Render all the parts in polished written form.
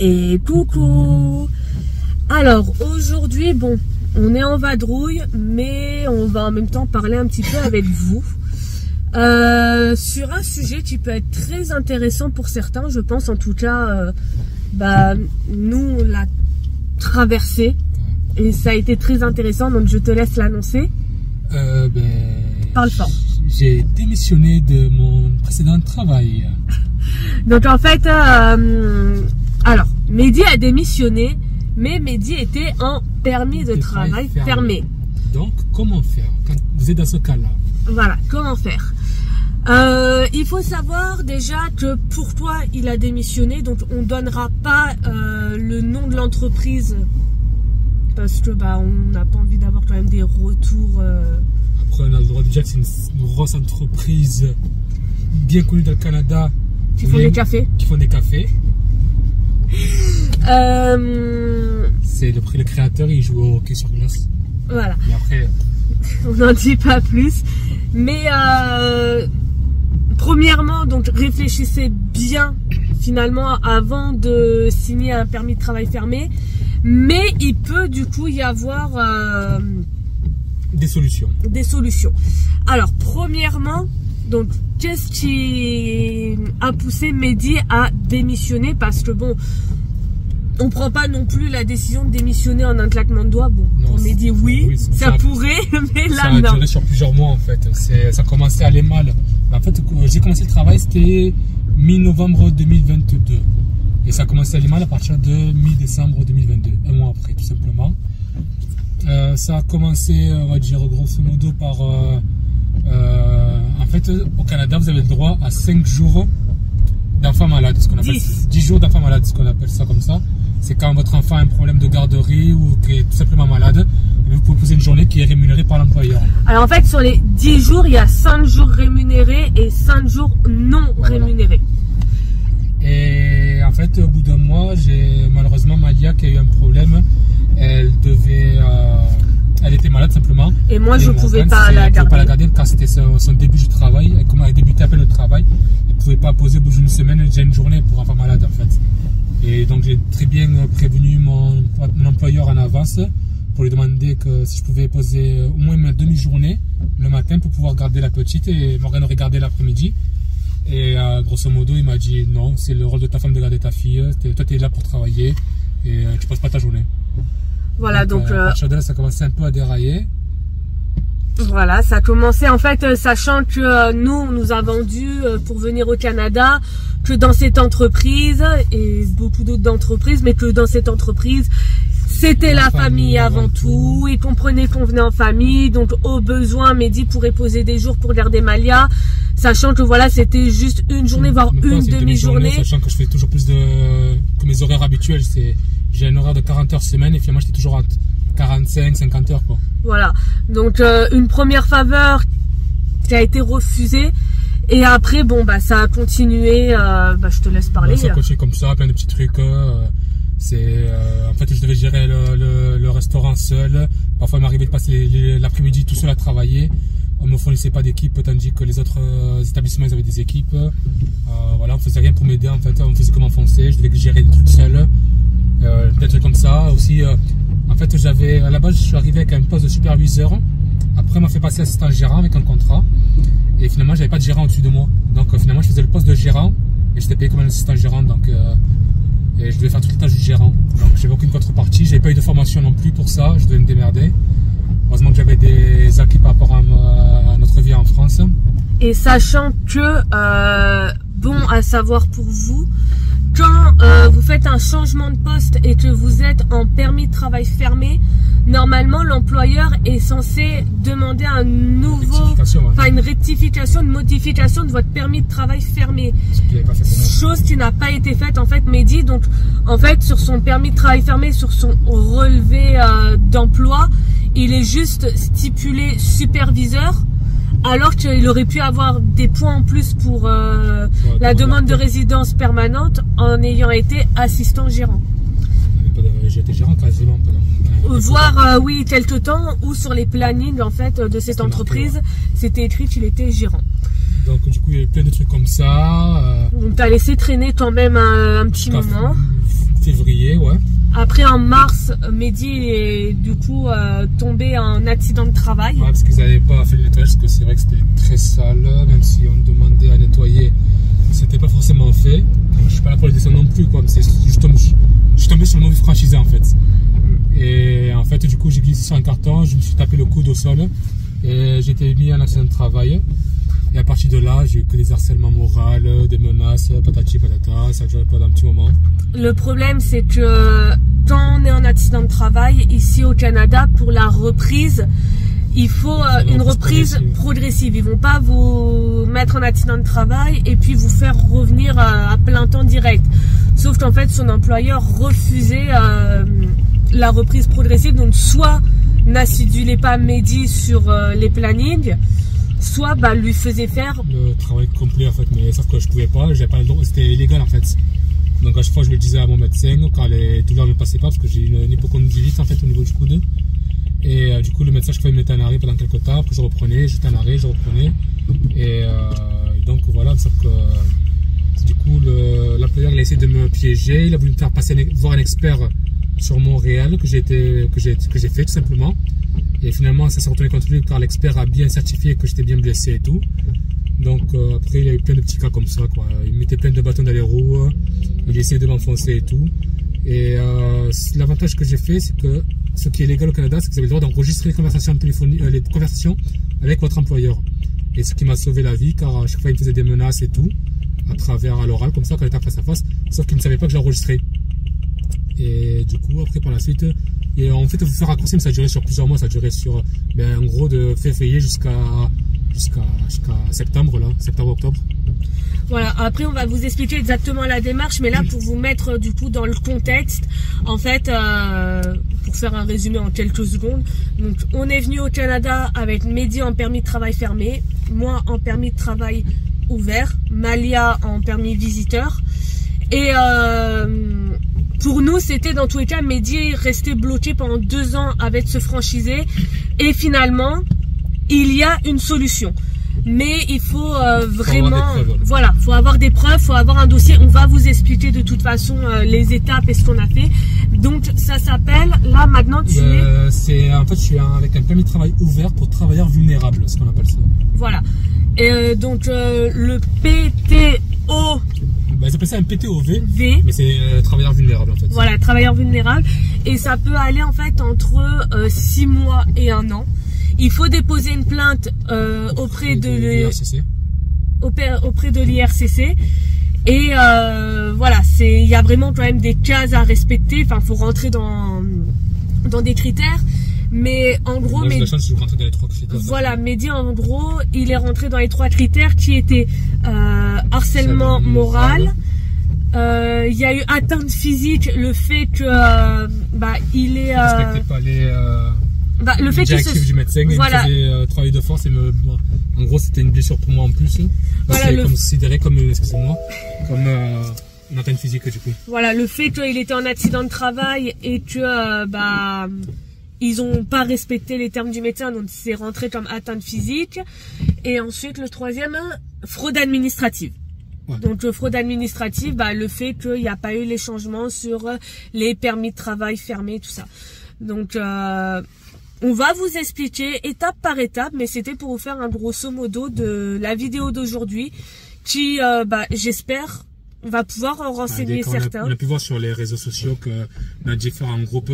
Et coucou. Alors aujourd'hui, bon, on est en vadrouille, mais on va en même temps parler un petit peu avec vous sur un sujet qui peut être très intéressant pour certains, je pense. En tout cas, nous on l'a traversé et ça a été très intéressant, donc je te laisse l'annoncer. Parle fort. J'ai démissionné de mon précédent travail. Donc en fait, alors Mehdi a démissionné, mais Mehdi était en permis de travail fermé. Donc comment faire quand vous êtes dans ce cas-là? Voilà, comment faire? Il faut savoir déjà que pour toi il a démissionné, donc on donnera pas le nom de l'entreprise parce que on n'a pas envie d'avoir quand même des retours. Après on a le droit de dire que c'est une grosse entreprise bien connue dans le Canada. Qui font des cafés. Qui font des cafés. C'est le créateur, il joue au hockey sur glace. Voilà. Mais après, on n'en dit pas plus. Mais premièrement, donc réfléchissez bien finalement avant de signer un permis de travail fermé. Mais il peut du coup y avoir des solutions. Des solutions. Alors premièrement, donc qu'est-ce qui a poussé Mehdi à démissionner? Parce que bon, on prend pas non plus la décision de démissionner en un claquement de doigts. Bon, non, pour Mehdi, oui, ça pourrait, mais là, non. Ça a duré sur plusieurs mois, en fait. Ça commençait à aller mal. En fait, j'ai commencé le travail, c'était mi-novembre 2022. Et ça a commencé à aller mal à partir de mi-décembre 2022, un mois après, tout simplement. Ça a commencé, on va dire, grosso modo, par... en fait, au Canada, vous avez le droit à 5 jours d'enfants malades, ce qu'on appelle 10 jours d'enfants malades, ce qu'on appelle ça comme ça. C'est quand votre enfant a un problème de garderie ou qui est tout simplement malade, vous pouvez poser une journée qui est rémunérée par l'employeur. Alors en fait, sur les 10 jours, il y a 5 jours rémunérés et 5 jours non rémunérés. Et en fait, au bout d'un mois, j'ai malheureusement Malia qui a eu un problème. Elle était malade simplement. Et moi, je ne pouvais pas la garder. Car c'était son début du travail. Et comme elle a débuté à peine le travail, elle ne pouvait pas poser au bout d'une semaine déjà une journée pour enfant malade en fait. Et donc j'ai très bien prévenu mon employeur en avance pour lui demander que si je pouvais poser au moins ma demi-journée le matin pour pouvoir garder la petite et Morgane aurait gardé l'après-midi. Et grosso modo, il m'a dit non, c'est le rôle de ta femme de garder ta fille. Toi, tu es là pour travailler et tu passes pas ta journée. Voilà, donc à partir de là, ça commençait un peu à dérailler. Voilà, ça a commencé en fait, sachant que nous, on nous a vendu pour venir au Canada que dans cette entreprise et beaucoup d'autres entreprises, mais que dans cette entreprise, c'était la famille avant tout. Ils comprenaient qu'on venait en famille, donc au besoin, Mehdi pourrait poser des jours pour garder Malia, sachant que voilà, c'était juste une journée, voire une demi-journée. Sachant que je fais toujours plus que mes horaires habituels, j'ai un horaire de 40 heures semaine et finalement j'étais toujours à 45, 50 heures quoi. Voilà, donc une première faveur qui a été refusée et après bon ça a continué, je te laisse parler. Ça a continué comme ça, plein de petits trucs. En fait je devais gérer le restaurant seul. Parfois il m'arrivait de passer l'après-midi tout seul à travailler. On ne me fournissait pas d'équipe tandis que les autres établissements ils avaient des équipes. Voilà, on faisait rien pour m'aider en fait, on faisait comme enfoncer, je devais gérer des trucs seul. Des trucs comme ça aussi. En fait, à la base, je suis arrivé avec un poste de superviseur. Après, on m'a fait passer assistant gérant avec un contrat. Et finalement, j'avais pas de gérant au-dessus de moi. Donc, finalement, je faisais le poste de gérant. Et j'étais payé comme un assistant gérant. Donc, et je devais faire toutes les tâches du gérant. Donc, j'avais aucune contrepartie. J'avais pas eu de formation non plus pour ça. Je devais me démerder. Heureusement que j'avais des acquis par rapport à notre vie en France. Et sachant que, bon à savoir pour vous, quand vous faites un changement de poste et que vous êtes en permis de travail fermé, normalement l'employeur est censé demander un nouveau, une rectification, une modification de votre permis de travail fermé. Chose qui n'a pas été faite en fait, Mehdi. Donc en fait sur son permis de travail fermé, sur son relevé d'emploi, il est juste stipulé superviseur. Alors qu'il aurait pu avoir des points en plus pour la demande de résidence permanente en ayant été assistant gérant. J'ai été gérant quasiment pendant voire oui quelque temps, ou sur les plannings en fait de cette entreprise c'était écrit qu'il était gérant. Donc du coup il y a eu plein de trucs comme ça. Donc tu as laissé traîner quand même un petit moment. février, ouais. Après en mars, Mehdi est du coup tombé en accident de travail. Ouais, parce qu'ils n'avaient pas fait le nettoyage, parce que c'est vrai que c'était très sale, même si on demandait à nettoyer, c'était pas forcément fait. Je suis pas là pour les descendre non plus, quoi, mais c'est juste je suis tombé sur le mauvais franchisé en fait. Et en fait, du coup, j'ai glissé sur un carton, je me suis tapé le coude au sol et j'ai été mis en accident de travail. Et à partir de là, j'ai eu que des harcèlements moraux, des menaces, patati patata, ça a duré pendant un petit moment. Le problème, c'est que quand on est en accident de travail, ici au Canada, pour la reprise, il faut une reprise progressive. Ils vont pas vous mettre en accident de travail et puis vous faire revenir à plein temps direct. Sauf qu'en fait, son employeur refusait la reprise progressive. Donc, soit n'acidulait pas Mehdi sur les plannings, soit lui faisait faire le travail complet en fait, mais sauf que je pouvais pas, j'avais pas le droit, c'était illégal en fait. Donc à chaque fois je le disais à mon médecin quand les douleurs ne passaient pas, parce que j'ai une hypocondylite en fait au niveau du coude. Et du coup le médecin, chaque fois il me mettait en arrêt pendant quelques temps, après je reprenais, j'étais en arrêt, je reprenais. Et donc voilà, sauf que du coup l'employeur il a essayé de me piéger, il a voulu me faire passer voir un expert sur Montréal que j'ai fait tout simplement. Et finalement, ça s'est retourné contre lui car l'expert a bien certifié que j'étais bien blessé et tout. Donc après, il y a eu plein de petits cas comme ça, quoi. Il mettait plein de bâtons dans les roues, il essayait de m'enfoncer et tout. Et l'avantage que j'ai fait, c'est que ce qui est légal au Canada, c'est que vous avez le droit d'enregistrer les conversations les conversations avec votre employeur. Et ce qui m'a sauvé la vie, car à chaque fois, il me faisait des menaces et tout, à travers à l'oral, comme ça, quand il était face à face, sauf qu'il ne savait pas que j'enregistrais. Et du coup, après, par la suite, et en fait, il faut faire raccourci, mais ça a duré sur plusieurs mois, ça a duré sur, en gros, de février jusqu'à septembre, là, septembre-octobre. Voilà, après on va vous expliquer exactement la démarche, mais là pour vous mettre du coup dans le contexte, en fait, pour faire un résumé en quelques secondes, donc on est venu au Canada avec Mehdi en permis de travail fermé, moi en permis de travail ouvert, Malia en permis visiteur, et pour nous c'était dans tous les cas, Mehdi est resté bloqué pendant 2 ans avec ce franchisé, et finalement il y a une solution. Mais il faut vraiment, voilà, faut avoir des preuves, faut avoir un dossier. On va vous expliquer de toute façon les étapes et ce qu'on a fait. Donc ça s'appelle, là maintenant tu es... En fait, je suis avec un permis de travail ouvert pour travailleurs vulnérables, ce qu'on appelle ça. Voilà. Et donc le PTO... ils appellent ça un PTOV, mais c'est travailleur vulnérable en fait. Voilà, travailleur vulnérable. Et ça peut aller en fait entre 6 mois et 1 an. Il faut déposer une plainte auprès de l'IRCC. Auprès de l'IRCC. Et voilà, il y a vraiment quand même des cases à respecter. Enfin, faut rentrer dans des critères. Mais en gros, moi, j'ai la chance de rentrer dans les 3 critères. Voilà, Mehdi en gros, il est rentré dans les 3 critères qui étaient harcèlement moral. Il y a eu atteinte physique, le fait que il est respectait pas les le fait directive du médecin, voilà. Il me faisait travailler de force et en gros c'était une blessure pour moi en plus. Voilà, c'est considéré comme une atteinte physique du coup. Voilà, le fait qu'il était en accident de travail et que ils ont pas respecté les termes du médecin, donc c'est rentré comme atteinte physique. Et ensuite le 3e, fraude administrative. Ouais. Donc fraude administrative, le fait qu'il n'y a pas eu les changements sur les permis de travail fermés, tout ça. Donc on va vous expliquer étape par étape, mais c'était pour vous faire un grosso modo de la vidéo d'aujourd'hui qui, j'espère, va pouvoir renseigner certains. On a pu voir sur les réseaux sociaux que dans différents groupes,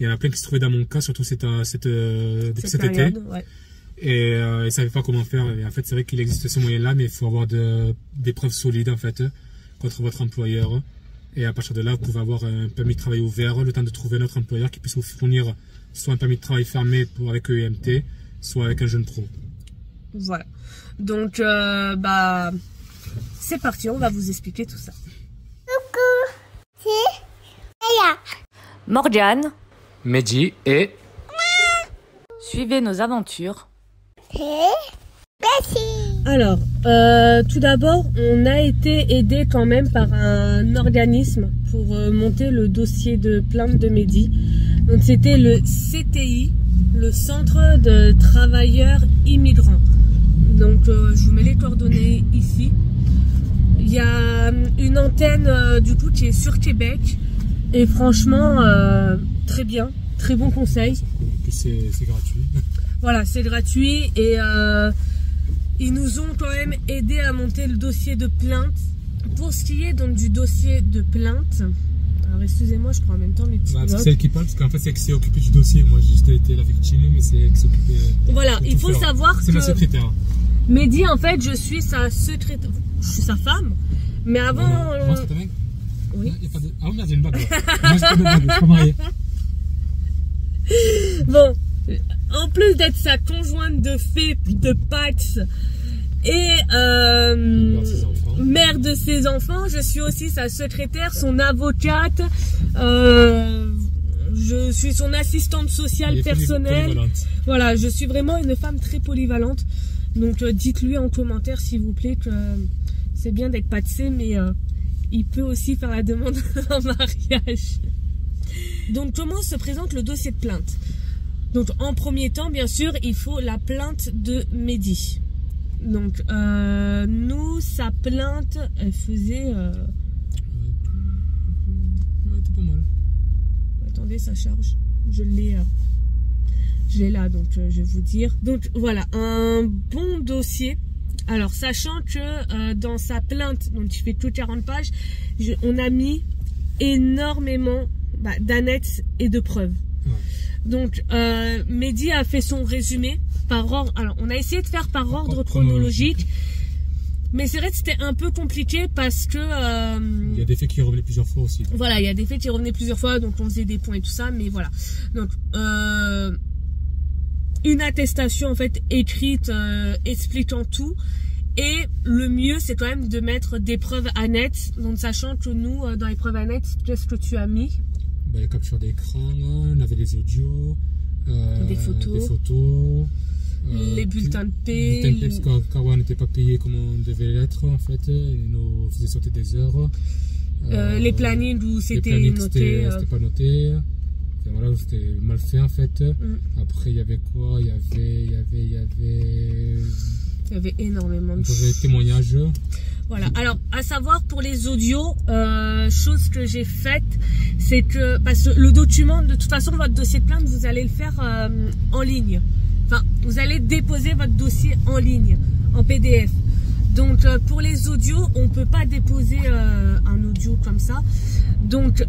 il y en a plein qui se trouvaient dans mon cas, surtout cet été. Ouais. Et ils ne savaient pas comment faire. Et en fait, c'est vrai qu'il existe ce moyen-là, mais il faut avoir des preuves solides en fait contre votre employeur. Et à partir de là, vous pouvez avoir un permis de travail ouvert, le temps de trouver un autre employeur qui puisse vous fournir soit un permis de travail fermé avec EMT, soit avec un jeune pro. Voilà. Donc, c'est parti, on va vous expliquer tout ça. Coucou, c'est Aya, Morgane, Mehdi et... Suivez nos aventures. Alors, tout d'abord, on a été aidé quand même par un organisme pour monter le dossier de plainte de Mehdi. Donc c'était le CTI, le Centre de Travailleurs Immigrants. Donc je vous mets les coordonnées ici. Il y a une antenne du coup qui est sur Québec. Et franchement, très bien, très bon conseil. En plus, c'est gratuit. Voilà, c'est gratuit et ils nous ont quand même aidé à monter le dossier de plainte. Pour ce qui est donc du dossier de plainte, alors excusez-moi, je prends en même temps mes petites notes. C'est elle qui parle, parce qu'en fait, c'est elle qui s'est occupée du dossier. Moi, j'ai juste été la victime, mais c'est elle qui s'occupait. Voilà, il faut savoir que c'est ma secrétaire. Mehdi, en fait, je suis sa secrétaire, je suis sa femme, mais avant. Moi, c'est ta mec. Oui. Y a pas de... Ah oui, merde, j'ai une bague. Moi, j'ai pas de bague, je suis pas marié. Bon, en plus d'être sa conjointe de fait, de Pax et mère de ses enfants, je suis aussi sa secrétaire, son avocate, je suis son assistante sociale personnelle. Voilà, je suis vraiment une femme très polyvalente. Donc dites-lui en commentaire s'il vous plaît que c'est bien d'être paxé, mais il peut aussi faire la demande en mariage. Donc comment se présente le dossier de plainte? Donc en premier temps, bien sûr, il faut la plainte de Mehdi. Donc nous, sa plainte, elle faisait... T'es pas mal. Attendez, ça charge. Je l'ai là, donc je vais vous dire. Donc voilà, un bon dossier. Alors sachant que dans sa plainte, donc il fait tout 40 pages, on a mis énormément d'annexes et de preuves. Ouais. Donc Mehdi a fait son résumé par ordre. Alors on a essayé de faire par ordre chronologique, mais c'est vrai que c'était un peu compliqué parce que il y a des faits qui revenaient plusieurs fois aussi. Voilà, il y a des faits qui revenaient plusieurs fois, donc on faisait des points et tout ça, mais voilà. Donc une attestation en fait écrite expliquant tout. Et le mieux, c'est quand même de mettre des preuves annexes. Donc, sachant que nous, dans les preuves annexes, qu'est-ce que tu as mis? Les captures d'écran, on avait les audios, des photos, les bulletins de paie. Les bulletins de paie, parce qu'Arwa n'était pas payé comme on devait l'être, en fait. Il nous faisait sauter des heures. Les plannings où c'était noté. C'était pas noté. Enfin, voilà, c'était mal fait, en fait. Après, il y avait quoi? Il y avait énormément de témoignages. Voilà. Alors, à savoir pour les audios, chose que j'ai faite, c'est que parce que le document, de toute façon, votre dossier de plainte, vous allez le faire en ligne. Enfin, vous allez déposer votre dossier en ligne, en PDF. Donc, pour les audios, on peut pas déposer un audio comme ça. Donc,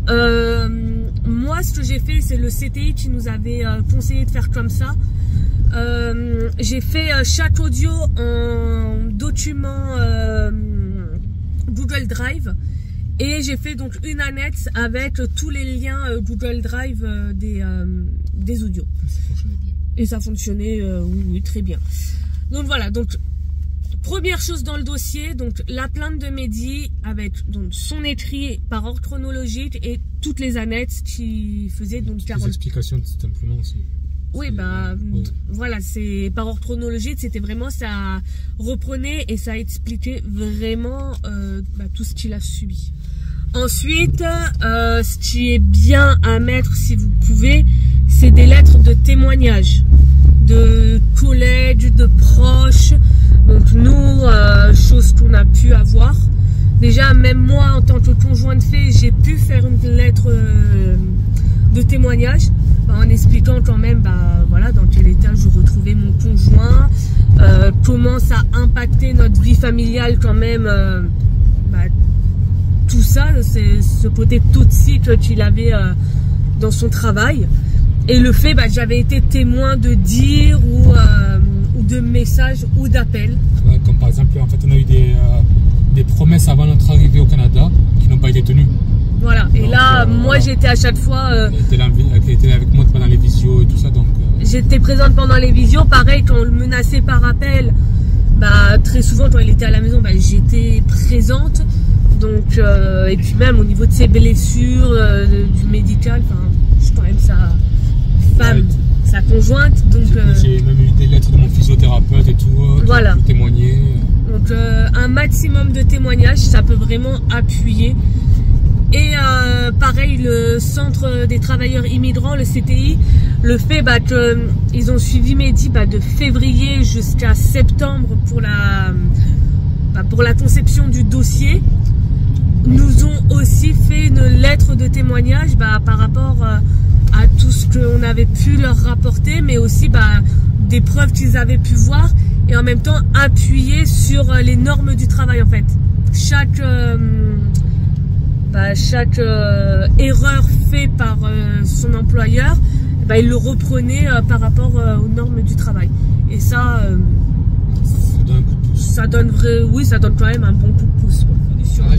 moi, ce que j'ai fait, c'est le CTI qui nous avait conseillé de faire comme ça. J'ai fait chaque audio en document Google Drive et j'ai fait donc une annexe avec tous les liens Google Drive des audios. Ça fonctionnait bien. Et ça fonctionnait oui, très bien. Donc voilà, donc première chose dans le dossier, donc la plainte de Mehdi avec donc son écrit par ordre chronologique et toutes les annexes qui faisaient donc 40. Les explications tout simplement aussi. Oui, voilà, c'est par ordre chronologique, c'était vraiment, ça reprenait et ça expliquait vraiment tout ce qu'il a subi. Ensuite, ce qui est bien à mettre, si vous pouvez, c'est des lettres de témoignage de collègues, de proches. Donc nous, chose qu'on a pu avoir. Déjà, même moi, en tant que conjoint de fait, j'ai pu faire une lettre de témoignage en expliquant quand même voilà, dans quel état je retrouvais mon conjoint, comment ça a impacté notre vie familiale quand même, tout ça, ce côté toxique qu'il avait dans son travail, et le fait j'avais été témoin de dires ou de messages ou d'appels. Ouais, comme par exemple, en fait, on a eu des promesses avant notre arrivée au Canada qui n'ont pas été tenues. Voilà, et donc, là, moi j'étais à chaque fois... Elle était là avec moi pendant les visios et tout ça, donc... J'étais présente pendant les visios, pareil, quand on le menaçait par appel, très souvent quand il était à la maison, j'étais présente. Donc, et puis même au niveau de ses blessures, du médical, je suis quand même sa femme, sa conjointe. Donc j'ai même eu des lettres de mon physiothérapeute et tout, voilà, pour témoigner. Donc un maximum de témoignages, ça peut vraiment appuyer. Et pareil, le centre des travailleurs immigrants, le CTI, le fait qu'ils ont suivi Mehdi de février jusqu'à septembre pour la conception du dossier, nous ont aussi fait une lettre de témoignages par rapport à tout ce qu'on avait pu leur rapporter, mais aussi des preuves qu'ils avaient pu voir, et en même temps appuyer sur les normes du travail en fait. Chaque erreur faite par son employeur, il le reprenait par rapport aux normes du travail. Et ça, ça donne quand même un bon coup de pouce. Ah, je me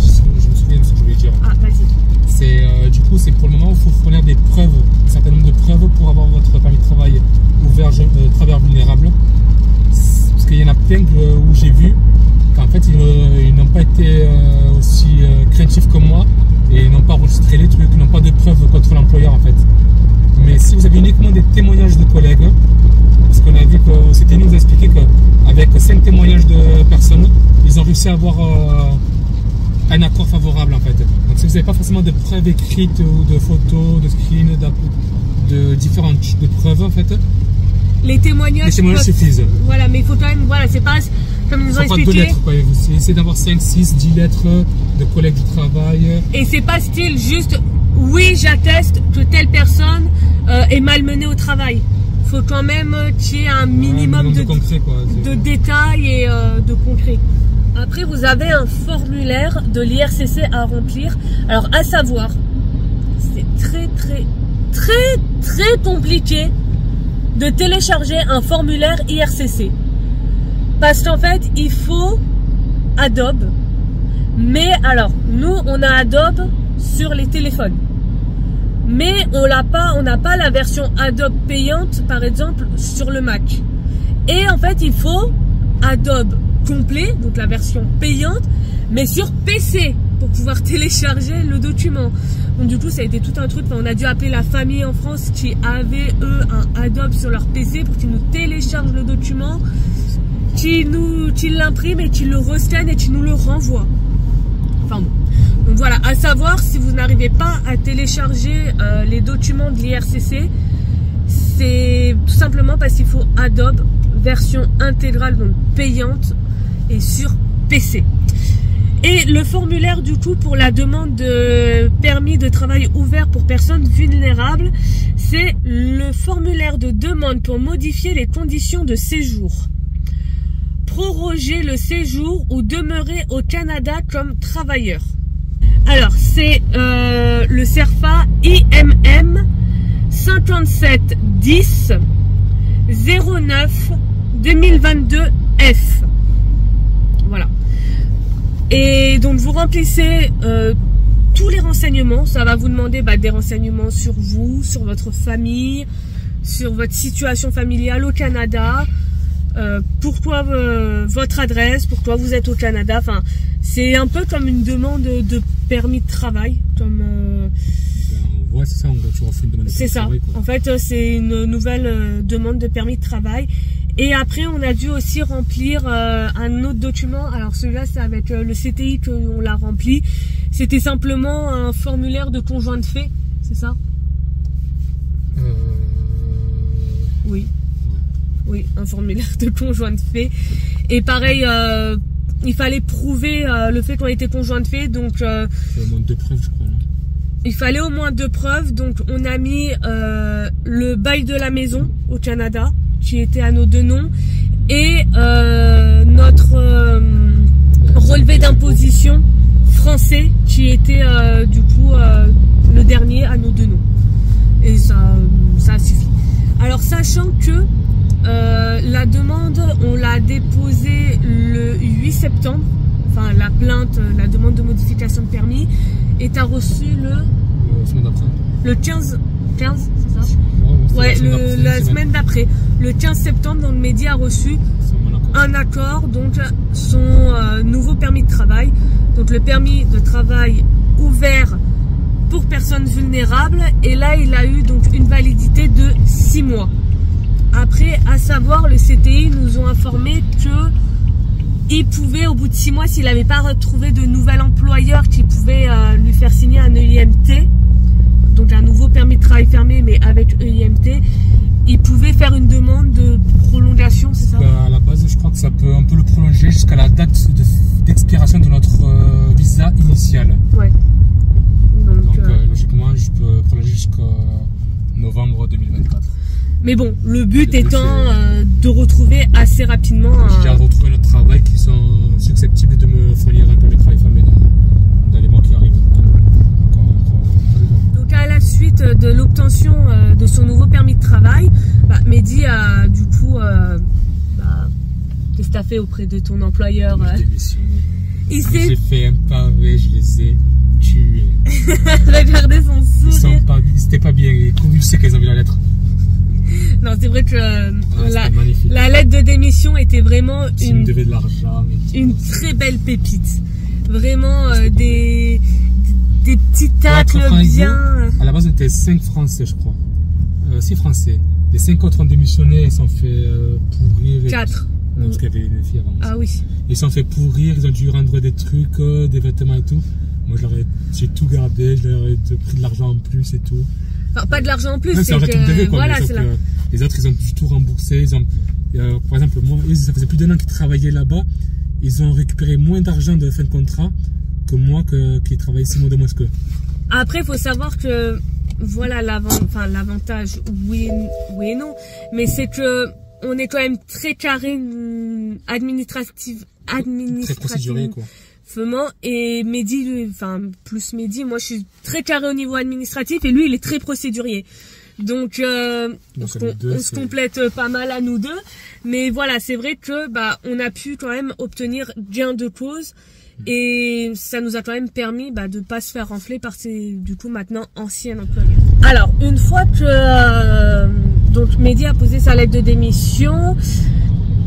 souviens de ce que je voulais dire. Ah, vas-y. Du coup, c'est pour le moment, il faut fournir des preuves, un certain nombre de preuves pour avoir votre permis de travail ouvert travailleurs vulnérables. Parce qu'il y en a plein où j'ai vu qu'en fait, ils n'ont pas été aussi créatifs que moi et n'ont pas enregistré les trucs, n'ont pas de preuves contre l'employeur en fait. Mais si vous avez uniquement des témoignages de collègues, parce qu'on a vu que c'était nous expliquer qu'avec 5 témoignages de personnes, ils ont réussi à avoir un accord favorable en fait. Donc si vous n'avez pas forcément de preuves écrites ou de photos, de screens, de différentes de preuves en fait, les témoignages suffisent. Voilà, mais il faut quand même, c'est pas comme nous ont expliqué. Pas 2 lettres, quoi. Vous essayez d'avoir 5, 6, 10 lettres de collègues du travail. Et c'est pas style juste, oui, j'atteste que telle personne est malmenée au travail. Faut quand même qu'il y ait un minimum de concret, quoi. De détails et de concret. Après, vous avez un formulaire de l'IRCC à remplir. Alors, à savoir, c'est très compliqué de télécharger un formulaire IRCC. Parce qu'en fait, il faut Adobe. Mais alors, nous, on a Adobe sur les téléphones. Mais on n'a pas la version Adobe payante, par exemple, sur le Mac. Et en fait, il faut Adobe complet, donc la version payante, mais sur PC pour pouvoir télécharger le document. Donc du coup, ça a été tout un truc. On a dû appeler la famille en France qui avait, eux, un Adobe sur leur PC pour qu'ils nous téléchargent le document, qu'ils l'impriment et qu'ils le rescannent et qu'ils nous le renvoient. Enfin bon. Donc voilà, à savoir, si vous n'arrivez pas à télécharger les documents de l'IRCC, c'est tout simplement parce qu'il faut Adobe version intégrale, donc payante, et sur PC. Et le formulaire du coup pour la demande de permis de travail ouvert pour personnes vulnérables, c'est le formulaire de demande pour modifier les conditions de séjour, proroger le séjour ou demeurer au Canada comme travailleur. Alors c'est le CERFA IMM 5710 09 2022 F. Voilà. Et donc vous remplissez tous les renseignements. Ça va vous demander des renseignements sur vous, sur votre famille, sur votre situation familiale au Canada, pourquoi votre adresse, pourquoi vous êtes au Canada. Enfin, c'est un peu comme une demande de permis de travail. Comme ouais, c'est ça, on va toujours refait une demande de permis de travail. C'est ça. En fait, c'est une nouvelle demande de permis de travail. Et après, on a dû aussi remplir un autre document. Alors celui-là, c'est avec le CTI qu'on l'a rempli. C'était simplement un formulaire de conjoint de fait, c'est ça? Oui. Oui, un formulaire de conjoint de fait. Et pareil, il fallait prouver le fait qu'on était conjoint de fait. Donc, il fallait au moins 2 preuves, je crois. Non, il fallait au moins 2 preuves. Donc, on a mis le bail de la maison au Canada, qui était à nos 2 noms, et notre relevé d'imposition français, qui était du coup le dernier à nos 2 noms. Et ça suffit. Alors, sachant que la demande, on l'a déposée le 8 septembre, enfin la plainte, la demande de modification de permis, est à reçu le 15, c'est ça? Ouais, la semaine d'après. Le 15 septembre, donc Mehdi a reçu un accord, donc son nouveau permis de travail. Donc le permis de travail ouvert pour personnes vulnérables. Et là, il a eu donc une validité de 6 mois. Après, à savoir, le CTI nous ont informé que il pouvait, au bout de 6 mois, s'il n'avait pas retrouvé de nouvel employeur qui pouvait lui faire signer un EIMT, donc un nouveau permis de travail fermé, mais avec EIMT, il pouvait faire une demande de prolongation, c'est ça? À la base, je crois que ça peut un peu le prolonger jusqu'à la date d'expiration de notre visa initial. Ouais. Donc logiquement, Mais bon, le but étant de retrouver assez rapidement. J'ai déjà retrouvé notre travail qui sont susceptibles de me fournir un permis de travail fermé dans les mois qui arrivent. Donc à la suite de l'obtention de son nouveau permis de travail, Mehdi a du coup, qu'est-ce que tu as fait auprès de ton employeur? J'ai fait un pavé, je les ai tués. Regardez son sourire. Ils n'étaient pas bien convulsés qu'ils ont vu la lettre. Non, c'est vrai que la lettre de démission était vraiment me devait de l'argent, une très belle pépite. Vraiment des petits tacles bien. À la base, on était 5 Français, je crois. 6 Français. Les 5 autres ont démissionné, ils sont fait pourrir. 4. Non, parce qu'il y avait une fille avant. Ah oui. Ils se sont fait pourrir, ils ont dû rendre des trucs, des vêtements et tout. Moi, j'ai tout gardé, je leur ai pris de l'argent en plus et tout. Enfin, pas de l'argent en plus, c'est que voilà, c'est là. Les autres, ils ont tout remboursé. Par exemple, moi, ça faisait plus d'1 an qu'ils travaillaient là-bas. Ils ont récupéré moins d'argent de fin de contrat que moi qui travaillais 6 mois de moins que. Après, il faut savoir que, voilà, l'avantage, oui et non, mais c'est que on est quand même très carré administrativement. Très procédurier, quoi. Et Mehdi, plus Mehdi, moi je suis très carré au niveau administratif et lui il est très procédurier. Donc on se complète pas mal à nous deux. Mais voilà, c'est vrai que on a pu quand même obtenir gain de cause et ça nous a quand même permis de pas se faire renfler par ses du coup maintenant anciens employeurs. Alors une fois que donc Mehdi a posé sa lettre de démission,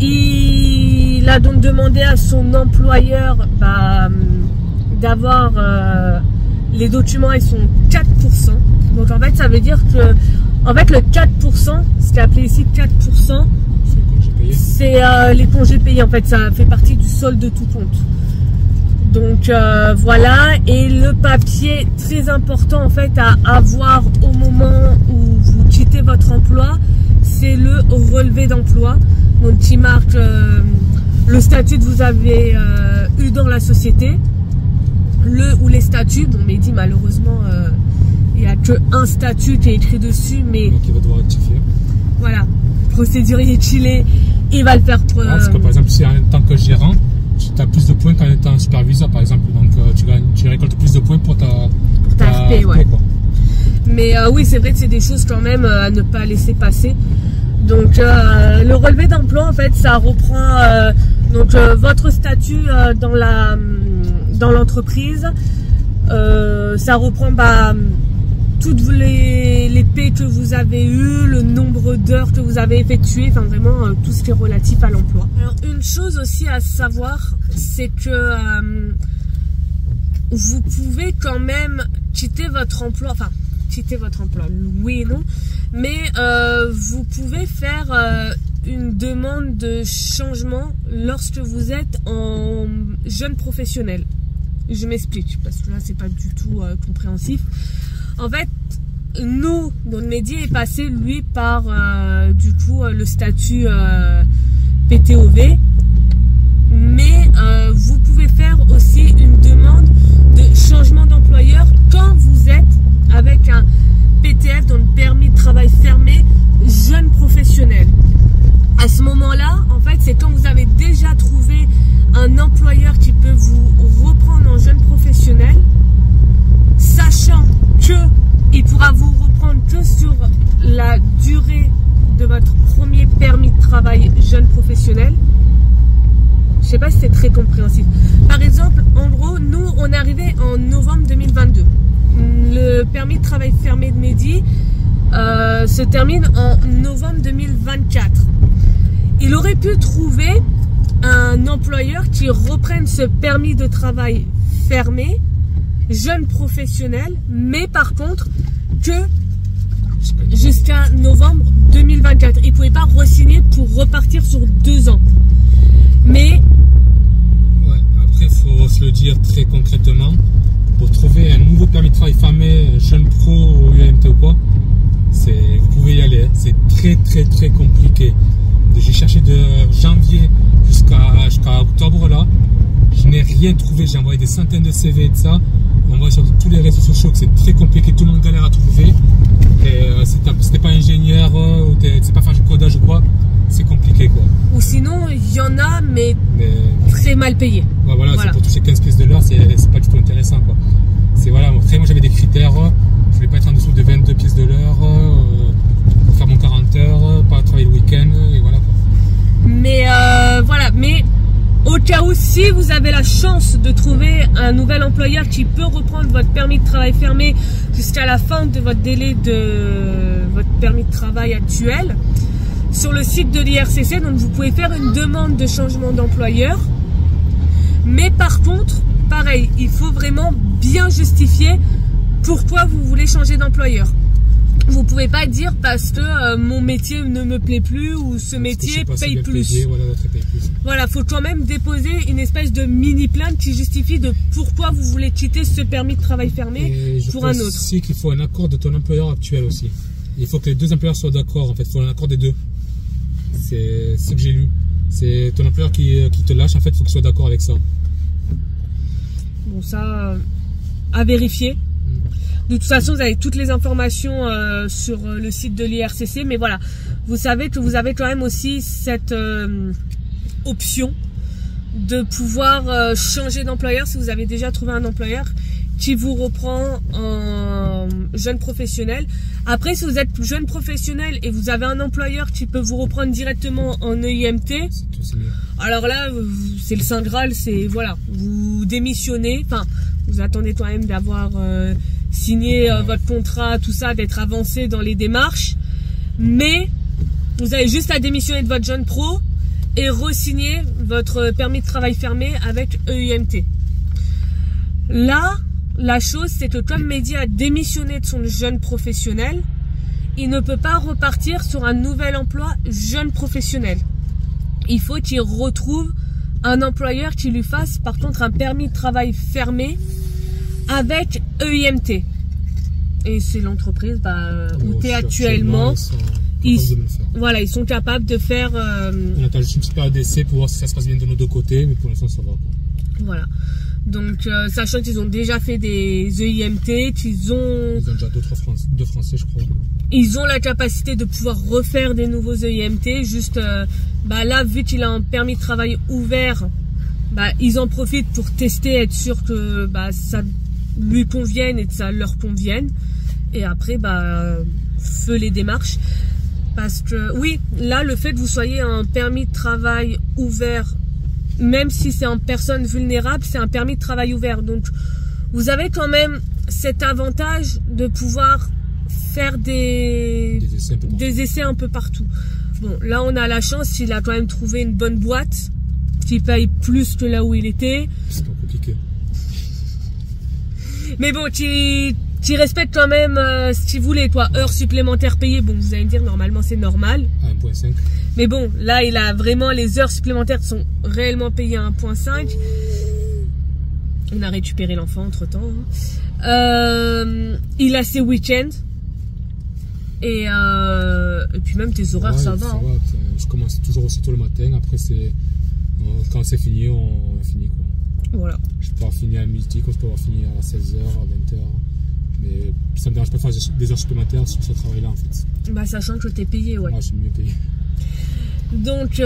il a donc demandé à son employeur d'avoir les documents et son 4%. Donc en fait ça veut dire que le 4%, ce qui est appelé ici 4%, c'est les congés payés. En fait ça fait partie du solde de tout compte. Donc voilà, et le papier très important en fait à avoir au moment où vous quittez votre emploi, c'est le relevé d'emploi. Donc qui marque le statut que vous avez eu dans la société, le ou les statuts. Bon, Mehdi malheureusement il n'y a qu'un statut qui est écrit dessus, mais donc il va devoir rectifier. Voilà, procédurier chilé, il va le faire. Parce que par exemple, si en tant que gérant, tu as plus de points qu'en étant superviseur par exemple, donc tu récoltes plus de points pour ta RP, ouais. Quoi. Mais oui, c'est vrai que c'est des choses quand même à ne pas laisser passer. Donc le relevé d'emploi en fait ça reprend votre statut dans l'entreprise, ça reprend toutes les paies que vous avez eues, le nombre d'heures que vous avez effectuées, enfin vraiment tout ce qui est relatif à l'emploi. Alors une chose aussi à savoir, c'est que vous pouvez quand même quitter votre emploi, oui et non, mais vous pouvez faire une demande de changement lorsque vous êtes en jeune professionnel. Je m'explique, parce que là c'est pas du tout compréhensif. En fait, donc Mehdi est passé lui par du coup le statut PTOV, mais vous pouvez faire aussi une demande de changement d'employeur quand vous êtes avec un PTF, donc permis de travail fermé, jeune professionnel. À ce moment-là, en fait, c'est quand vous avez déjà trouvé un employeur qui peut vous reprendre en jeune professionnel, sachant qu'il pourra vous reprendre que sur la durée de votre premier permis de travail jeune professionnel. Je sais pas si c'est très compréhensif. Par exemple, en gros, nous, on est arrivé en novembre 2022. Le permis de travail fermé de Mehdi se termine en novembre 2024. Il aurait pu trouver un employeur qui reprenne ce permis de travail fermé, jeune professionnel, mais par contre que jusqu'à novembre 2024. Il ne pouvait pas re-signer pour repartir sur 2 ans. Mais ouais, après, il faut se le dire très concrètement. Pour trouver un nouveau permis de travail fermé, jeune pro ou UMT ou quoi, vous pouvez y aller. C'est très très très compliqué. J'ai cherché de janvier jusqu'à octobre là. Je n'ai rien trouvé. J'ai envoyé des centaines de CV et de ça. On voit sur tous les réseaux sociaux que c'est très compliqué. Tout le monde galère à trouver. Et si t'es pas ingénieur ou t'es y en a, mais très mal payés. Ouais, voilà, Voilà. c'est pour toucher 15 pièces de l'heure, c'est pas du tout intéressant, quoi. C'est voilà, moi j'avais des critères, je voulais pas être en dessous de 22 pièces de l'heure, faire mon 40 heures, pas travailler le week-end, et voilà, quoi. Mais voilà, mais au cas où, si vous avez la chance de trouver un nouvel employeur qui peut reprendre votre permis de travail fermé jusqu'à la fin de votre délai de votre permis de travail actuel, sur le site de l'IRCC, donc vous pouvez faire une demande de changement d'employeur. Mais par contre, pareil, il faut vraiment bien justifier pourquoi vous voulez changer d'employeur. Vous pouvez pas dire parce que mon métier ne me plaît plus ou ce métier paye plus. Payé, voilà, l'autre paye plus. Voilà, faut quand même déposer une espèce de mini plainte qui justifie de pourquoi vous voulez quitter ce permis de travail fermé pour un autre. Je pense aussi qu'il faut un accord de ton employeur actuel aussi. Il faut que les deux employeurs soient d'accord, en fait, il faut un accord des deux. C'est ce que j'ai lu. C'est ton employeur qui te lâche, en fait, il faut qu'il soit d'accord avec ça. Bon, ça, à vérifier. De toute façon, vous avez toutes les informations sur le site de l'IRCC. Mais voilà, vous savez que vous avez quand même aussi cette option de pouvoir changer d'employeur si vous avez déjà trouvé un employeur qui vous reprend en jeune professionnel. Après, si vous êtes jeune professionnel et vous avez un employeur qui peut vous reprendre directement en EIMT, alors là, c'est le Saint Graal, c'est voilà, vous démissionnez, enfin, vous attendez quand même d'avoir signé votre contrat, tout ça, d'être avancé dans les démarches, mais vous avez juste à démissionner de votre jeune pro et re-signer votre permis de travail fermé avec EIMT. Là, la chose, c'est que comme Mehdi a démissionné de son jeune professionnel, il ne peut pas repartir sur un nouvel emploi jeune professionnel. Il faut qu'il retrouve un employeur qui lui fasse par contre un permis de travail avec EIMT. Et c'est l'entreprise où tu es actuellement. Ils sont capables de faire... On attend juste une petite période d'essai pour voir si ça se passe bien de nos deux côtés, mais pour l'instant ça va. Voilà. Donc, sachant qu'ils ont déjà fait des EIMT, ils ont déjà deux Français, je crois. Ils ont la capacité de pouvoir refaire des nouveaux EIMT. Juste, là, vu qu'il a un permis de travail ouvert, ils en profitent pour tester, être sûr que ça lui convienne et que ça leur convienne. Et après, feu les démarches. Parce que, oui, là, le fait que vous soyez un permis de travail ouvert, même si c'est en personne vulnérable, c'est un permis de travail ouvert. Donc, vous avez quand même cet avantage de pouvoir faire des essais un peu partout. Bon, là, on a la chance, il a quand même trouvé une bonne boîte qui paye plus que là où il était. C'est pas compliqué. Mais bon, qui respecte quand même ce qu'il voulait, quoi. Heures supplémentaires payées, bon, vous allez me dire, normalement, c'est normal. À 1,5. Mais bon, là, il a vraiment, les heures supplémentaires sont réellement payées à 1,5. On a récupéré l'enfant entre-temps. Il a ses week-ends. Et puis même tes horaires, ça va. Je commence toujours aussi tôt le matin. Après, quand c'est fini, on a fini, quoi. Voilà. Je peux avoir fini à midi, comme je peux avoir fini à 16h, à 20h. Mais ça me dérange pas de faire des heures supplémentaires sur ce travail-là, en fait. Sachant que t'es payé, ouais. Ouais, je suis mieux payé. Donc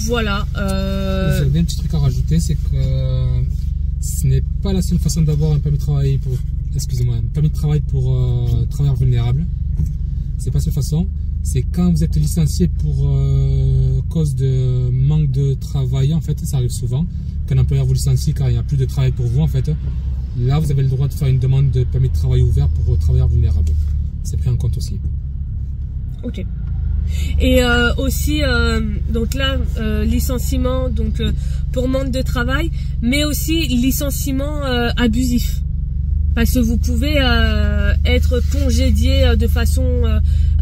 voilà. J'ai bien un petit truc à rajouter, c'est que ce n'est pas la seule façon d'avoir un permis de travail pour... Excusez-moi, un permis de travail pour travailleurs vulnérables. C'est pas la seule façon. C'est quand vous êtes licencié pour cause de manque de travail, en fait, ça arrive souvent. Qu'un employeur vous licencie car il n'y a plus de travail pour vous, en fait. Là, vous avez le droit de faire une demande de permis de travail ouvert pour travailleurs vulnérables. C'est pris en compte aussi. Ok. Et aussi, donc là, licenciement donc pour manque de travail, mais aussi licenciement abusif. Parce que vous pouvez être congédié de façon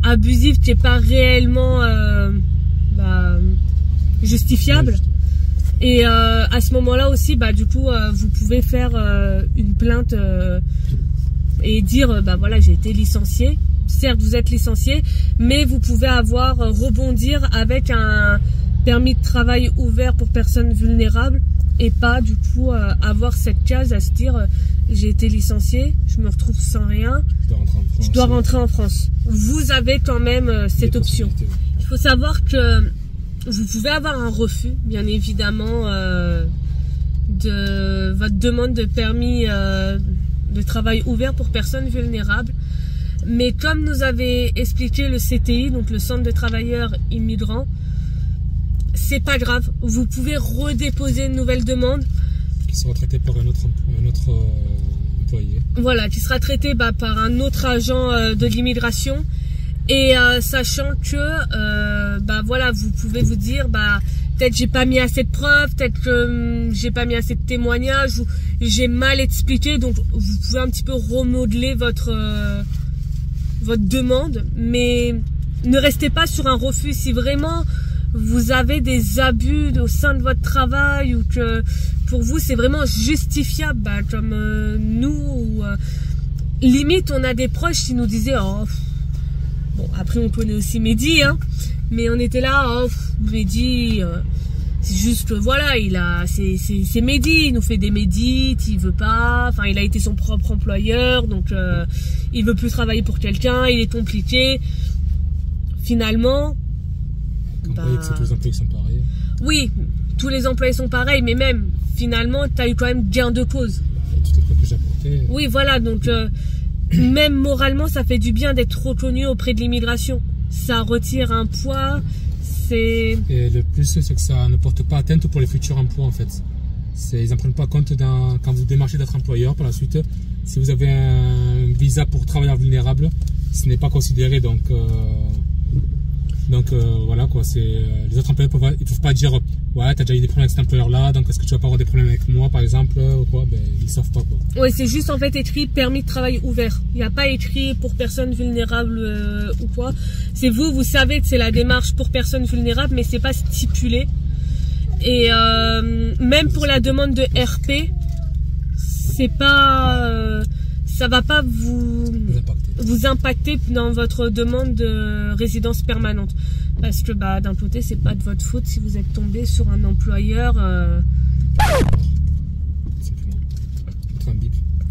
abusive qui n'est pas réellement justifiable. Et à ce moment-là aussi, du coup, vous pouvez faire une plainte et dire, voilà, j'ai été licencié. Certes, vous êtes licencié, mais vous pouvez rebondir avec un permis de travail ouvert pour personnes vulnérables et pas du coup avoir cette case à se dire j'ai été licencié, je me retrouve sans rien, je dois rentrer en France. Vous avez quand même cette option. Il faut savoir que vous pouvez avoir un refus, bien évidemment, de votre demande de permis de travail ouvert pour personnes vulnérables. Mais comme nous avait expliqué le CTI, donc le Centre de travailleurs immigrants, c'est pas grave. Vous pouvez redéposer une nouvelle demande. Qui sera traitée par un autre employé. Voilà, qui sera traitée par un autre agent de l'immigration. Et sachant que, voilà, vous pouvez vous dire, peut-être j'ai pas mis assez de preuves, peut-être que j'ai pas mis assez de témoignages, ou j'ai mal expliqué, donc vous pouvez un petit peu remodeler votre demande, mais ne restez pas sur un refus. Si vraiment vous avez des abus au sein de votre travail ou que pour vous c'est vraiment justifiable, comme nous, limite on a des proches qui nous disaient bon, après on connaît aussi Mehdi, hein, mais on était là, Mehdi, c'est juste que voilà, c'est Mehdi, il nous fait des médites, il veut pas, enfin il a été son propre employeur, donc il veut plus travailler pour quelqu'un, il est compliqué. Finalement, que tous les employés sont pareils. Oui, tous les employés sont pareils, mais même finalement, tu as eu quand même gain de cause. Toutes les preuves que j'ai apportées. Oui, voilà, donc même moralement, ça fait du bien d'être reconnu auprès de l'immigration. Ça retire un poids, c'est... Et le plus, c'est que ça ne porte pas atteinte pour les futurs emplois, en fait. Ils n'en prennent pas compte quand vous démarchez d'être employeur par la suite. Si vous avez un visa pour travailleur vulnérable, ce n'est pas considéré, donc voilà quoi, les autres employeurs ils peuvent pas dire ouais t'as déjà eu des problèmes avec cet employeur là, donc est-ce que tu vas pas avoir des problèmes avec moi par exemple ou quoi, ils savent pas quoi. Ouais, c'est juste en fait écrit permis de travail ouvert, il n'y a pas écrit pour personnes vulnérables ou quoi, c'est vous savez que c'est la démarche pour personnes vulnérables, mais c'est pas stipulé. Et même pour la demande de RP, c'est pas ça va pas vous impacter dans votre demande de résidence permanente, parce que d'un côté c'est pas de votre faute si vous êtes tombé sur un employeur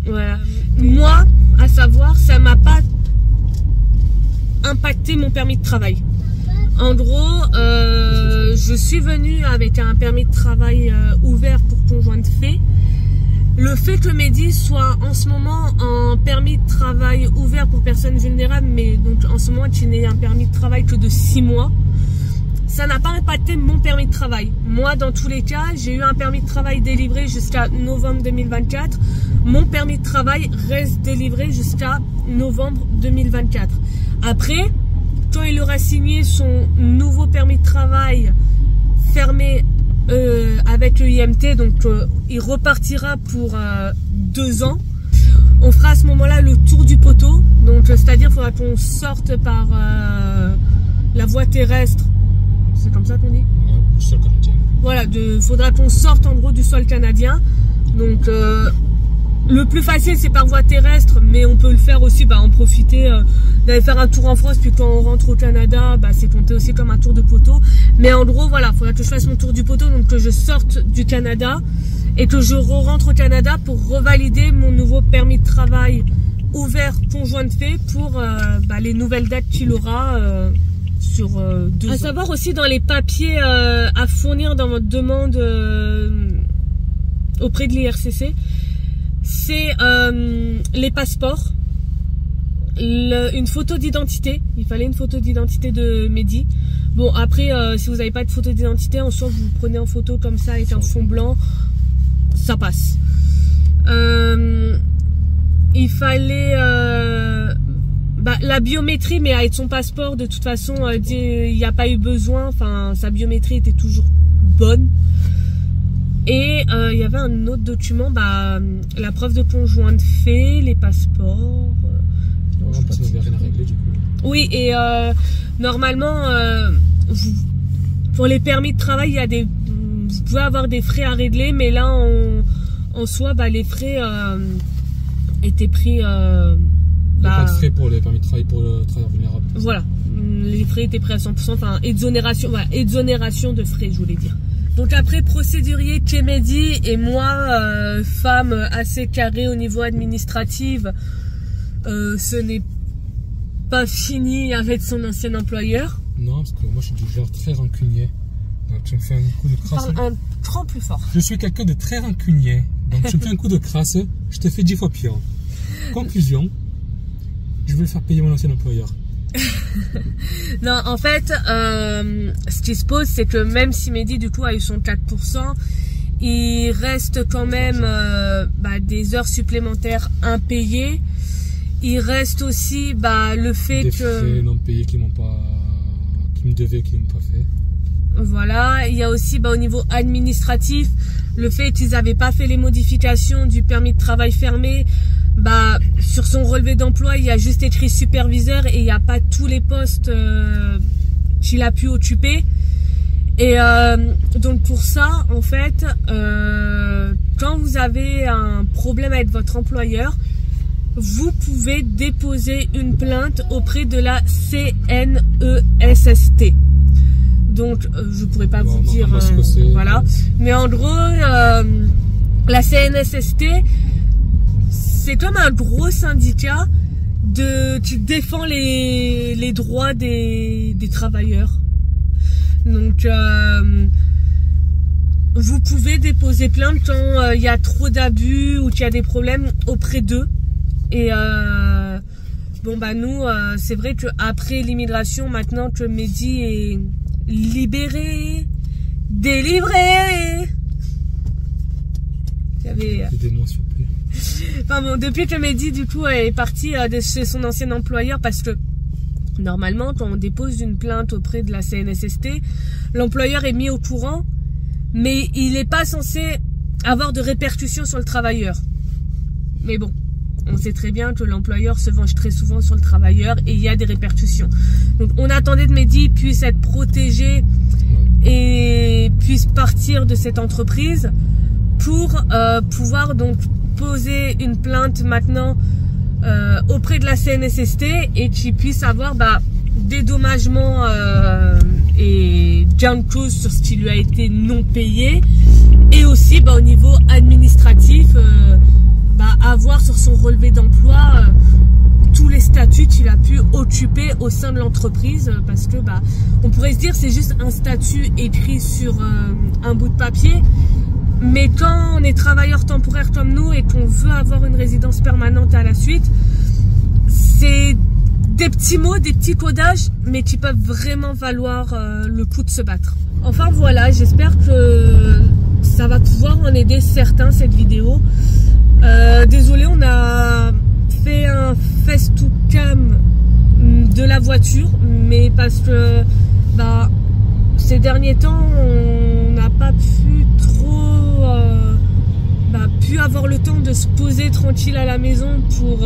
voilà. Moi, à savoir, ça m'a pas impacté mon permis de travail. En gros, je suis venue avec un permis de travail ouvert pour conjoint de fait. Le fait que Mehdi soit en ce moment en permis de travail ouvert pour personnes vulnérables, mais donc en ce moment qu'il n'ait un permis de travail que de 6 mois, ça n'a pas impacté mon permis de travail. Moi, dans tous les cas, j'ai eu un permis de travail délivré jusqu'à novembre 2024. Mon permis de travail reste délivré jusqu'à novembre 2024. Après, quand il aura signé son nouveau permis de travail fermé avec le IMT, donc il repartira pour 2 ans. On fera à ce moment-là le tour du poteau, donc c'est-à-dire qu'il faudra qu'on sorte par la voie terrestre, c'est comme ça qu'on dit ? Du sol canadien. Voilà, faudra qu'on sorte en gros du sol canadien. Donc le plus facile c'est par voie terrestre, mais on peut le faire aussi, en profiter d'aller faire un tour en France, puis quand on rentre au Canada, c'est compté aussi comme un tour de poteau. Mais en gros voilà, il faudra que je fasse mon tour du poteau, donc que je sorte du Canada et que je rentre au Canada pour revalider mon nouveau permis de travail ouvert conjoint de fait pour les nouvelles dates qu'il aura sur 2 ans. À savoir aussi dans les papiers à fournir dans votre demande auprès de l'IRCC, c'est les passeports, une photo d'identité. Il fallait une photo d'identité de Mehdi. Bon, après, si vous n'avez pas de photo d'identité, en soi, vous prenez en photo comme ça avec un fond blanc, ça passe. Il fallait la biométrie, mais avec son passeport, de toute façon, il n'y a pas eu besoin. Enfin, sa biométrie était toujours bonne. Et il y avait un autre document, la preuve de conjoint de fait, les passeports. Rien à régler, du coup. Oui, et normalement, pour les permis de travail, vous pouvez avoir des frais à régler, mais là, en soi, les frais étaient pris. Il n'y a pas de frais pour les permis de travail pour le travailleur vulnérable. Voilà, les frais étaient pris à 100%, enfin, exonération de frais, je voulais dire. Donc après, procédurier chez Mehdi et moi, femme assez carrée au niveau administratif, ce n'est pas fini avec son ancien employeur. Non, parce que moi je suis du genre très rancunier. Donc, tu me fais un coup de crasse. Parle un cran plus fort. Je suis quelqu'un de très rancunier. Donc, tu me fais un coup de crasse, je te fais 10 fois pire. Conclusion, je vais le faire payer mon ancien employeur. Non, en fait, ce qui se pose, c'est que même si Mehdi, du coup, a eu son 4%, il reste quand même des heures supplémentaires impayées. Il reste aussi le fait des que... frais non payés qui me devaient, qui n'ont pas fait. Voilà, il y a aussi au niveau administratif, le fait qu'ils n'avaient pas fait les modifications du permis de travail fermé. Sur son relevé d'emploi, il y a juste écrit superviseur et il n'y a pas tous les postes qu'il a pu occuper. Et donc pour ça, en fait, quand vous avez un problème avec votre employeur, vous pouvez déposer une plainte auprès de la CNESST. Donc, je pourrais pas vous dire, voilà. Mais en gros, la CNESST, c'est comme un gros syndicat qui défend les droits des travailleurs. Donc, vous pouvez déposer plainte quand il y a trop d'abus ou qu'il y a des problèmes auprès d'eux. Et nous, c'est vrai qu'après l'immigration, maintenant que Mehdi est libéré, délivré. Aidez-moi s'il vous plaît. Depuis que Mehdi, du coup, est parti de chez son ancien employeur, parce que normalement, quand on dépose une plainte auprès de la CNSST, l'employeur est mis au courant, mais il n'est pas censé avoir de répercussions sur le travailleur. Mais bon, on sait très bien que l'employeur se venge très souvent sur le travailleur et il y a des répercussions. Donc on attendait que Mehdi puisse être protégé et puisse partir de cette entreprise pour pouvoir donc poser une plainte maintenant auprès de la CNSST et qu'il puisse avoir dédommagement et gain de cause sur ce qui lui a été non payé, et aussi au niveau administratif avoir sur son relevé d'emploi tous les statuts qu'il a pu occuper au sein de l'entreprise, parce que on pourrait se dire c'est juste un statut écrit sur un bout de papier, mais quand on est travailleur temporaire comme nous et qu'on veut avoir une résidence permanente à la suite, c'est des petits mots, des petits codages, mais qui peuvent vraiment valoir le coup de se battre. Enfin voilà, j'espère que ça va pouvoir en aider certains, cette vidéo. Désolé, on a fait un face to cam de la voiture, mais parce que ces derniers temps on n'a pas pu trop pu avoir le temps de se poser tranquille à la maison pour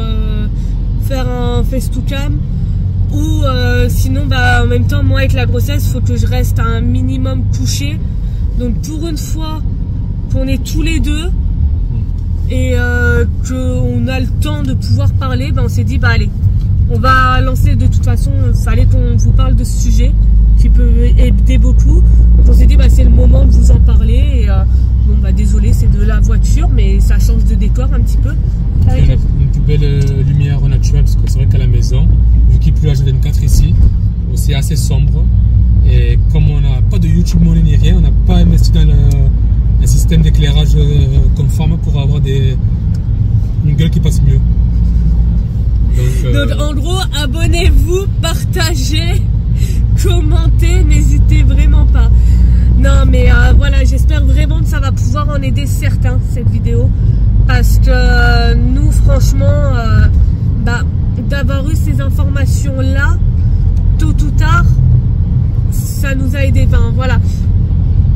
faire un face to cam, ou sinon en même temps, moi avec la grossesse, faut que je reste à un minimum couché. Donc pour une fois qu'on est tous les deux et qu'on a le temps de pouvoir parler, on s'est dit allez, on va lancer. De toute façon, il fallait qu'on vous parle de ce sujet qui peut aider beaucoup. Donc on s'est dit c'est le moment de vous en parler. Et désolé, c'est de la voiture, mais ça change de décor un petit peu. Il y a une plus belle lumière naturelle, parce que c'est vrai qu'à la maison, vu qu'il pleut à H24 ici, c'est assez sombre. Et comme on n'a pas de YouTube Money ni rien, on n'a pas investi dans un système d'éclairage conforme pour avoir une gueule qui passe mieux. Donc en gros, abonnez-vous, partagez, commentez, n'hésitez vraiment pas. Non mais voilà, j'espère vraiment que ça va pouvoir en aider certains, cette vidéo, parce que nous franchement d'avoir eu ces informations là tôt ou tard, ça nous a aidé. Voilà,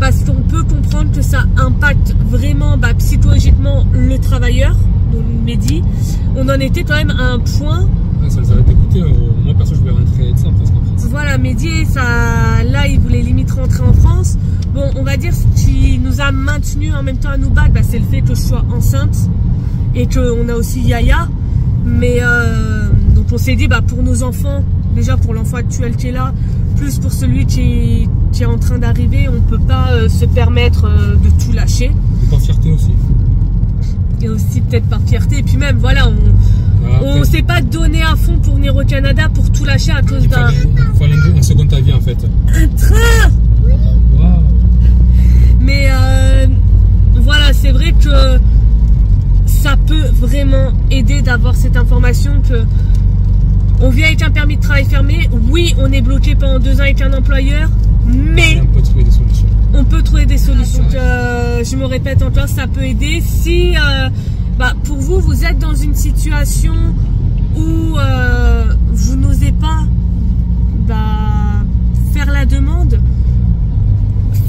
parce qu'on peut comprendre que ça impacte vraiment psychologiquement le travailleur, donc Mehdi. On en était quand même à un point. Ça nous avait dégoûté. Moi perso, je voulais rentrer de ça presque en France. Voilà, Mehdi, là il voulait limite rentrer en France. Bon, on va dire ce qui nous a maintenu en même temps à nous battre, c'est le fait que je sois enceinte et qu'on a aussi Yaya. Mais donc on s'est dit pour nos enfants, déjà pour l'enfant actuel qui est là, plus pour celui qui est en train d'arriver, on peut pas se permettre de tout lâcher. Et par fierté aussi. Et aussi peut-être par fierté. Et puis même voilà, on s'est pas donné à fond pour venir au Canada pour tout lâcher à cause d'un... Il fallait une seconde avis en fait. Un train. Wow. Mais voilà, c'est vrai que ça peut vraiment aider d'avoir cette information que on vient avec un permis de travail fermé. Oui, on est bloqué pendant 2 ans avec un employeur, mais on peut trouver des solutions. On peut trouver des solutions. Donc, je me répète encore, ça peut aider. Si pour vous, vous êtes dans une situation où vous n'osez pas faire la demande,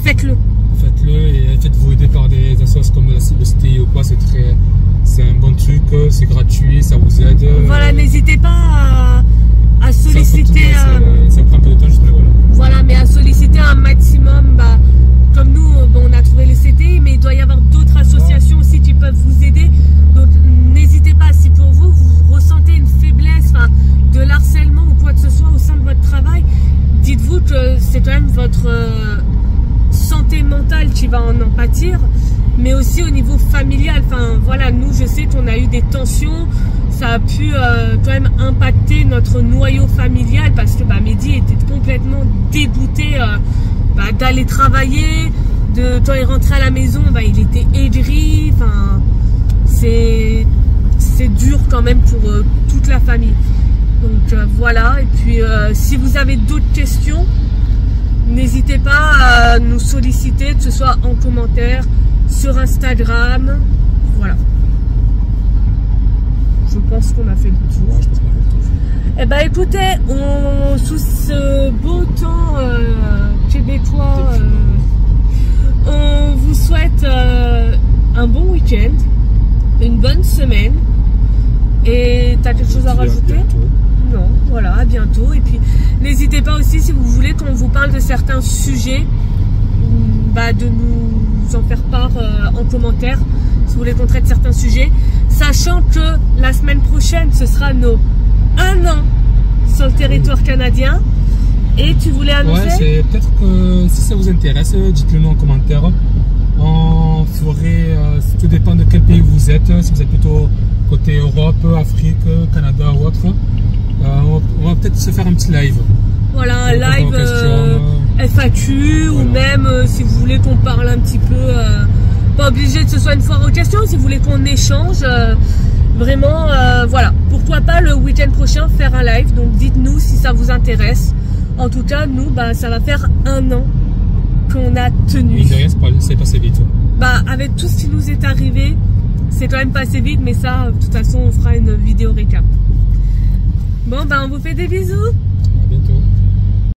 faites-le. Faites-le et faites-vous aider par des associations comme le CTI ou quoi, c'est un bon truc, c'est gratuit, ça vous aide. Voilà, n'hésitez pas à solliciter. Ça prend un peu de temps, juste mais voilà. Voilà, mais à solliciter un maximum. Comme nous, on a trouvé le CTI, mais il doit y avoir d'autres associations aussi qui peuvent vous aider. Donc n'hésitez pas, si pour vous, vous ressentez une faiblesse, de l'harcèlement ou quoi que ce soit au sein de votre travail, dites-vous que c'est quand même votre santé mentale qui va en pâtir, mais aussi au niveau familial. Voilà, nous, je sais qu'on a eu des tensions, ça a pu quand même impacter notre noyau familial parce que Mehdi était complètement dégoûté d'aller travailler, quand il rentrait à la maison, il était aigri. C'est dur quand même pour toute la famille. Donc voilà, et puis si vous avez d'autres questions, n'hésitez pas à nous solliciter, que ce soit en commentaire, sur Instagram. Voilà. Je pense qu'on a fait le tour. Ouais, je pense qu'on a fait le tour. Écoutez, sous ce beau temps québécois, on vous souhaite un bon week-end, une bonne semaine. Et t'as quelque chose à rajouter? Non, voilà, à bientôt. Et puis n'hésitez pas aussi, si vous voulez qu'on vous parle de certains sujets, de nous en faire part en commentaire, si vous voulez qu'on traite certains sujets, sachant que la semaine prochaine ce sera nos 1 an sur le territoire canadien. Et tu voulais annoncer? Ouais, c'est peut-être que si ça vous intéresse, dites-le nous en commentaire. On ferait, tout dépend de quel pays vous êtes, si vous êtes plutôt côté Europe, Afrique, Canada ou autre. On va peut-être se faire un petit live. Voilà, un live FAQ, voilà. Ou même si vous voulez qu'on parle un petit peu, pas obligé que ce soit une foire aux questions, si vous voulez qu'on échange, vraiment, voilà. Pourquoi pas le week-end prochain faire un live, donc dites-nous si ça vous intéresse. En tout cas, nous, ça va faire 1 an qu'on a tenu. C'est passé vite. Avec tout ce qui nous est arrivé, c'est quand même passé vite, mais ça, de toute façon, on fera une vidéo récap. Bon, on vous fait des bisous.